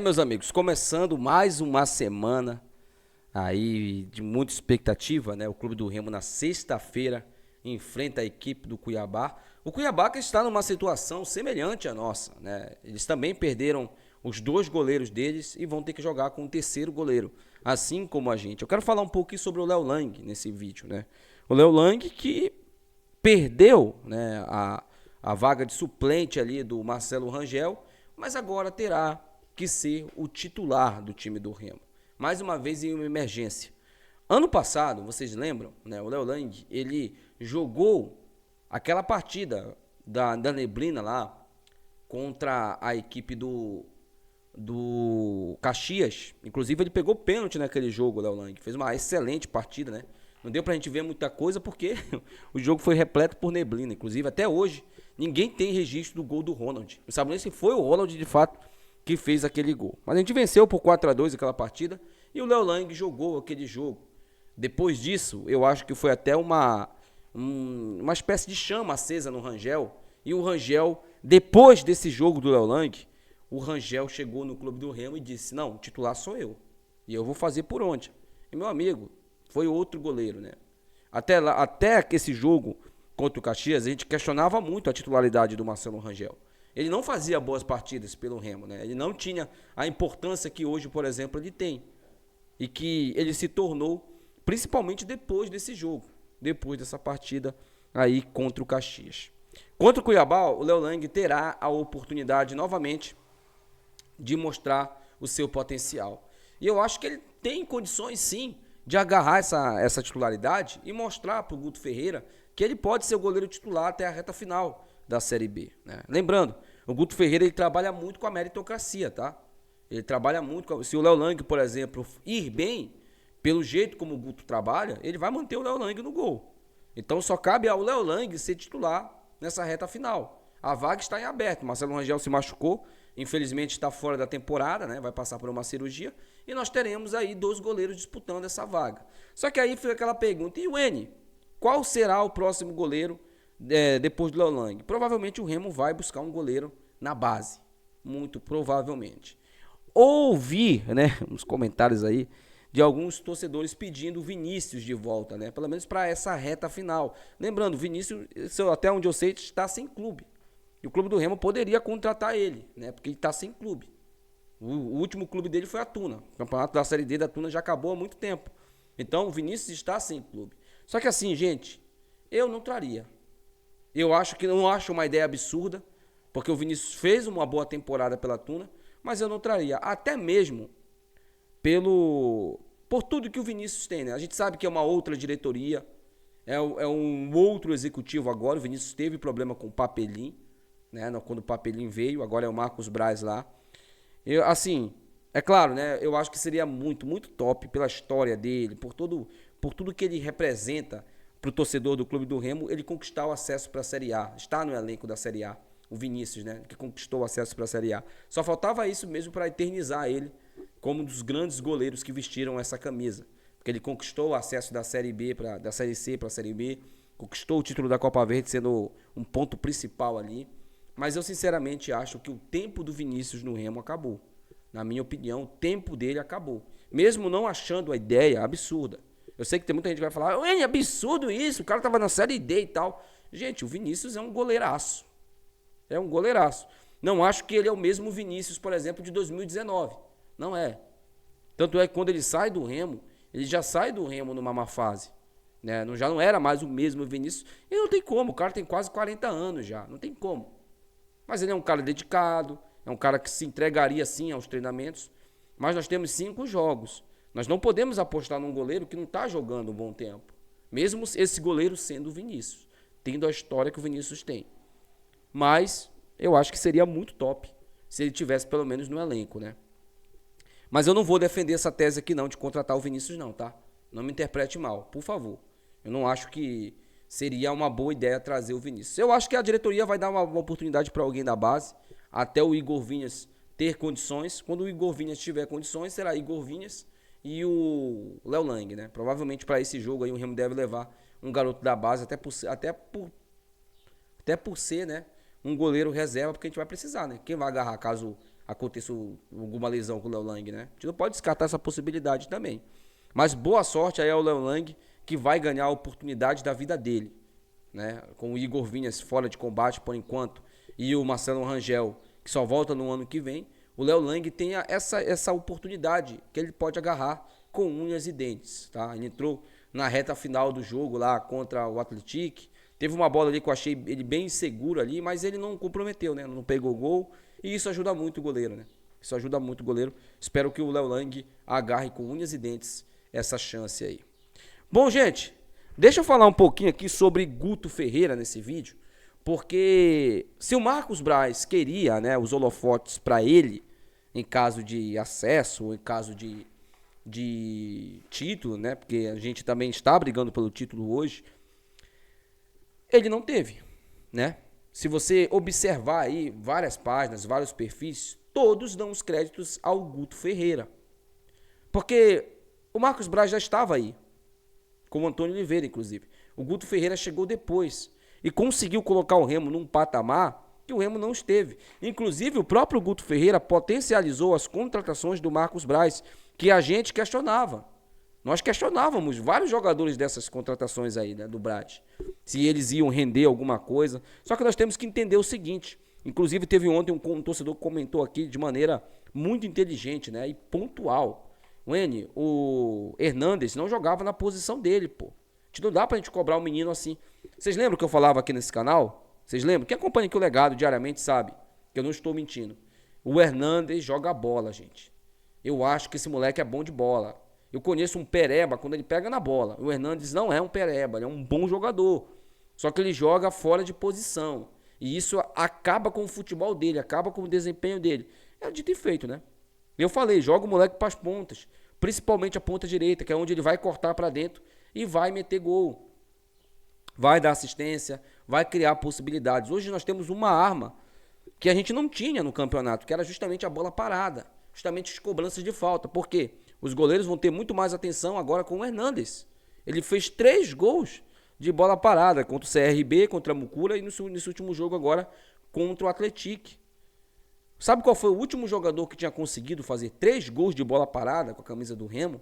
Meus amigos, começando mais uma semana aí de muita expectativa, né? O Clube do Remo na sexta-feira enfrenta a equipe do Cuiabá. O Cuiabá que está numa situação semelhante à nossa, né? Eles também perderam os dois goleiros deles e vão ter que jogar com o terceiro goleiro, assim como a gente. Eu quero falar um pouquinho sobre o Léo Lang nesse vídeo, né? O Léo Lang que perdeu, né, a vaga de suplente ali do Marcelo Rangel, mas agora terá que ser o titular do time do Remo. Mais uma vez em uma emergência. Ano passado, vocês lembram, né, o Léo Lang, ele jogou aquela partida da neblina lá contra a equipe do Caxias. Inclusive ele pegou pênalti naquele jogo, o Léo Lang. Fez uma excelente partida, né? Não deu pra gente ver muita coisa porque o jogo foi repleto por neblina. Inclusive até hoje ninguém tem registro do gol do Ronald. Não sabe nem se foi o Ronald de fato que fez aquele gol. Mas a gente venceu por 4-2 aquela partida e o Léo Lang jogou aquele jogo. Depois disso, eu acho que foi até uma espécie de chama acesa no Rangel. E o Rangel, depois desse jogo do Léo Lang, o Rangel chegou no Clube do Remo e disse: não, o titular sou eu. E eu vou fazer por onde? E meu amigo, foi outro goleiro, né? Até esse jogo contra o Caxias, a gente questionava muito a titularidade do Marcelo Rangel. Ele não fazia boas partidas pelo Remo, né? Ele não tinha a importância que hoje, por exemplo, ele tem. E que ele se tornou, principalmente depois desse jogo, depois dessa partida aí contra o Caxias. Contra o Cuiabá, o Léo Lang terá a oportunidade novamente de mostrar o seu potencial. E eu acho que ele tem condições sim de agarrar essa titularidade e mostrar para o Guto Ferreira que ele pode ser o goleiro titular até a reta final da Série B, né? Lembrando, o Guto Ferreira ele trabalha muito com a meritocracia, tá? Ele trabalha muito com se o Léo Lang, por exemplo, ir bem, pelo jeito como o Guto trabalha, ele vai manter o Léo Lang no gol. Então só cabe ao Léo Lang ser titular nessa reta final. A vaga está em aberto. Marcelo Rangel se machucou, infelizmente está fora da temporada, né? Vai passar por uma cirurgia e nós teremos aí dois goleiros disputando essa vaga. Só que aí fica aquela pergunta: e o N? Qual será o próximo goleiro depois do Léo Lang? Provavelmente o Remo vai buscar um goleiro na base, muito provavelmente. Ouvi, né, uns comentários aí de alguns torcedores pedindo o Vinícius de volta, né? Pelo menos para essa reta final. Lembrando, o Vinícius, até onde eu sei, está sem clube. E o clube do Remo poderia contratar ele, né? Porque ele está sem clube. O último clube dele foi a Tuna. O campeonato da Série D da Tuna já acabou há muito tempo. Então o Vinícius está sem clube. Só que assim, gente, eu não traria. Eu acho que não acho uma ideia absurda, porque o Vinícius fez uma boa temporada pela Tuna, mas eu não traria. Até mesmo por tudo que o Vinícius tem, né? A gente sabe que é uma outra diretoria, é um outro executivo agora. O Vinícius teve problema com o Papelim, né? Quando o Papelim veio, agora é o Marcos Braz lá. Assim, é claro, né? Eu acho que seria muito, muito top pela história dele, por tudo que ele representa para o torcedor do Clube do Remo, ele conquistar o acesso para a Série A. Está no elenco da Série A, o Vinícius, né? Que conquistou o acesso para a Série A. Só faltava isso mesmo para eternizar ele como um dos grandes goleiros que vestiram essa camisa. Porque ele conquistou o acesso da Série B, da Série C para a Série B, conquistou o título da Copa Verde, sendo um ponto principal ali. Mas eu sinceramente acho que o tempo do Vinícius no Remo acabou. Na minha opinião, o tempo dele acabou. Mesmo não achando a ideia absurda. Eu sei que tem muita gente que vai falar: é absurdo isso, o cara tava na Série D e tal. Gente, o Vinícius é um goleiraço. É um goleiraço. Não acho que ele é o mesmo Vinícius, por exemplo, de 2019. Não é. Tanto é que quando ele sai do Remo, ele já sai do Remo numa má fase, né? Já não era mais o mesmo Vinícius. E não tem como, o cara tem quase 40 anos já. Não tem como. Mas ele é um cara dedicado, é um cara que se entregaria sim aos treinamentos. Mas nós temos 5 jogos. Nós não podemos apostar num goleiro que não está jogando um bom tempo. Mesmo esse goleiro sendo o Vinícius, tendo a história que o Vinícius tem. Mas eu acho que seria muito top se ele tivesse pelo menos no elenco, né? Mas eu não vou defender essa tese aqui não, de contratar o Vinícius não, tá? Não me interprete mal, por favor. Eu não acho que seria uma boa ideia trazer o Vinícius. Eu acho que a diretoria vai dar uma oportunidade para alguém da base, até o Igor Vinhas ter condições. Quando o Igor Vinhas tiver condições, será Igor Vinhas e o Léo Lang, né? Provavelmente para esse jogo aí o Remo deve levar um garoto da base, até por ser, né, um goleiro reserva, porque a gente vai precisar, né? Quem vai agarrar caso aconteça alguma lesão com o Léo Lang, né? A gente não pode descartar essa possibilidade também. Mas boa sorte aí ao Léo Lang, que vai ganhar a oportunidade da vida dele, né? Com o Igor Vinícius fora de combate por enquanto e o Marcelo Rangel, que só volta no ano que vem, o Léo Lang tem essa oportunidade que ele pode agarrar com unhas e dentes, tá? Ele entrou na reta final do jogo lá contra o Atlético, teve uma bola ali que eu achei ele bem inseguro ali, mas ele não comprometeu, né? Não pegou gol e isso ajuda muito o goleiro, né? Isso ajuda muito o goleiro. Espero que o Léo Lang agarre com unhas e dentes essa chance aí. Bom, gente, deixa eu falar um pouquinho aqui sobre Guto Ferreira nesse vídeo, porque se o Marcos Braz queria, né, os holofotes para ele, em caso de acesso ou em caso de título, né, porque a gente também está brigando pelo título hoje, ele não teve, né? Se você observar aí várias páginas, vários perfis, todos dão os créditos ao Guto Ferreira. Porque o Marcos Braz já estava aí, com o Antônio Oliveira, inclusive. O Guto Ferreira chegou depois e conseguiu colocar o Remo num patamar que o Remo não esteve. Inclusive, o próprio Guto Ferreira potencializou as contratações do Marcos Braz, que a gente questionava. Nós questionávamos vários jogadores dessas contratações aí, né, do Braz, se eles iam render alguma coisa. Só que nós temos que entender o seguinte, inclusive teve ontem um torcedor que comentou aqui de maneira muito inteligente, né, e pontual. O Hernandes não jogava na posição dele, pô. Não dá pra gente cobrar um menino assim. Vocês lembram que eu falava aqui nesse canal? Vocês lembram? Quem acompanha aqui o Legado diariamente sabe que eu não estou mentindo. O Hernandes joga bola, gente. Eu acho que esse moleque é bom de bola. Eu conheço um pereba quando ele pega na bola. O Hernandes não é um pereba, ele é um bom jogador. Só que ele joga fora de posição. E isso acaba com o futebol dele, acaba com o desempenho dele. É dito e feito, né? Eu falei, joga o moleque para as pontas. Principalmente a ponta direita, que é onde ele vai cortar para dentro e vai meter gol. Vai dar assistência, vai criar possibilidades. Hoje nós temos uma arma que a gente não tinha no campeonato, que era justamente a bola parada. Justamente as cobranças de falta. Por quê? Os goleiros vão ter muito mais atenção agora com o Hernandes. Ele fez 3 gols de bola parada contra o CRB, contra a Mucura e nesse último jogo agora contra o Atlético. Sabe qual foi o último jogador que tinha conseguido fazer 3 gols de bola parada com a camisa do Remo?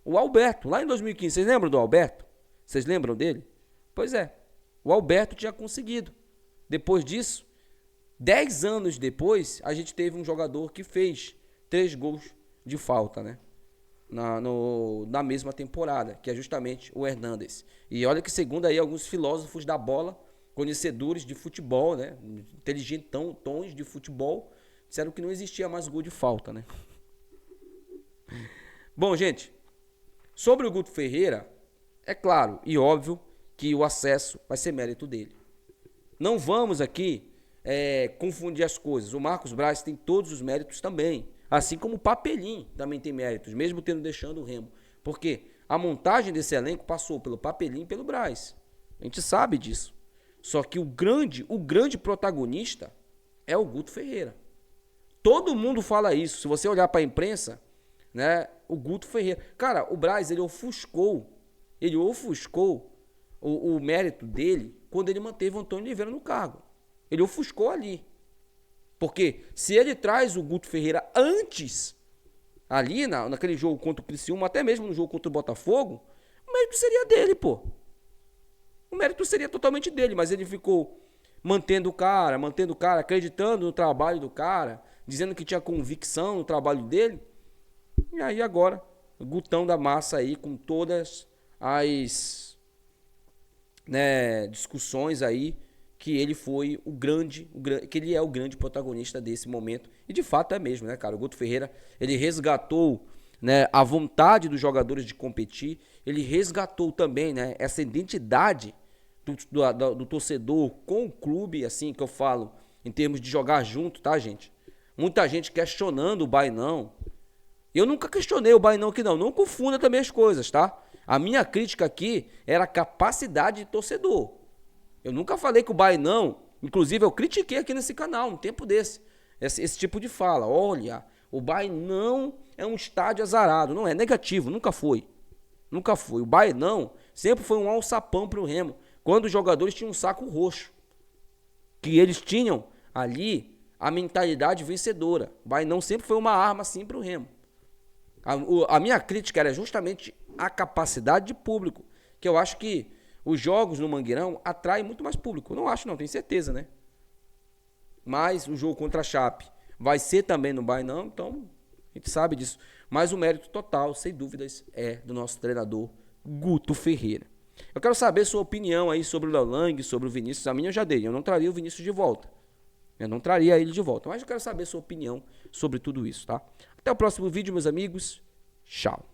O Alberto, lá em 2015. Vocês lembram do Alberto? Vocês lembram dele? Pois é, o Alberto tinha conseguido. Depois disso, 10 anos depois, a gente teve um jogador que fez 3 gols de falta, né? Na mesma temporada, que é justamente o Hernandes. E olha que segundo aí alguns filósofos da bola, conhecedores de futebol, né, inteligentões de futebol, disseram que não existia mais gol de falta, né? Bom, gente, sobre o Guto Ferreira, é claro e óbvio que o acesso vai ser mérito dele. Não vamos aqui confundir as coisas. O Marcos Braz tem todos os méritos também. Assim como o Papelim também tem méritos, mesmo tendo deixando o Remo. Porque a montagem desse elenco passou pelo Papelim e pelo Braz. A gente sabe disso. Só que o grande protagonista é o Guto Ferreira. Todo mundo fala isso. Se você olhar para a imprensa, né, o Guto Ferreira. Cara, o Braz, ele ofuscou o mérito dele quando ele manteve o Antônio Oliveira no cargo. Ele ofuscou ali. Porque se ele traz o Guto Ferreira antes, ali naquele jogo contra o Criciúma, até mesmo no jogo contra o Botafogo, o mérito seria dele, pô. O mérito seria totalmente dele, mas ele ficou mantendo o cara, acreditando no trabalho do cara, dizendo que tinha convicção no trabalho dele. E aí agora, o Gutão da massa aí, com todas as discussões aí, que ele foi que ele é o grande protagonista desse momento. E de fato é mesmo, né, cara? O Guto Ferreira, ele resgatou, né, a vontade dos jogadores de competir, ele resgatou também, né, essa identidade do torcedor com o clube, assim, que eu falo, em termos de jogar junto, tá, gente? Muita gente questionando o Bainão. Eu nunca questionei o Bainão aqui, não. Não confunda também as coisas, tá? A minha crítica aqui era a capacidade de torcedor. Eu nunca falei que o Bainão, inclusive eu critiquei aqui nesse canal, um tempo desse, esse tipo de fala. Olha, o Bainão é um estádio azarado. Não é negativo, nunca foi. Nunca foi. O Bainão sempre foi um alçapão pro Remo, quando os jogadores tinham um saco roxo. Que eles tinham ali a mentalidade vencedora. O Bahia não sempre foi uma arma assim para o Remo. A minha crítica era justamente a capacidade de público, que eu acho que os jogos no Mangueirão atraem muito mais público. Não acho não, tenho certeza, né? Mas o jogo contra a Chape vai ser também no Bainão, então a gente sabe disso. Mas o mérito total, sem dúvidas, é do nosso treinador Guto Ferreira. Eu quero saber sua opinião aí sobre o Léo Lang, sobre o Vinícius. A minha eu já dei, eu não traria o Vinícius de volta. Eu não traria ele de volta, mas eu quero saber sua opinião sobre tudo isso, tá? Até o próximo vídeo, meus amigos. Tchau.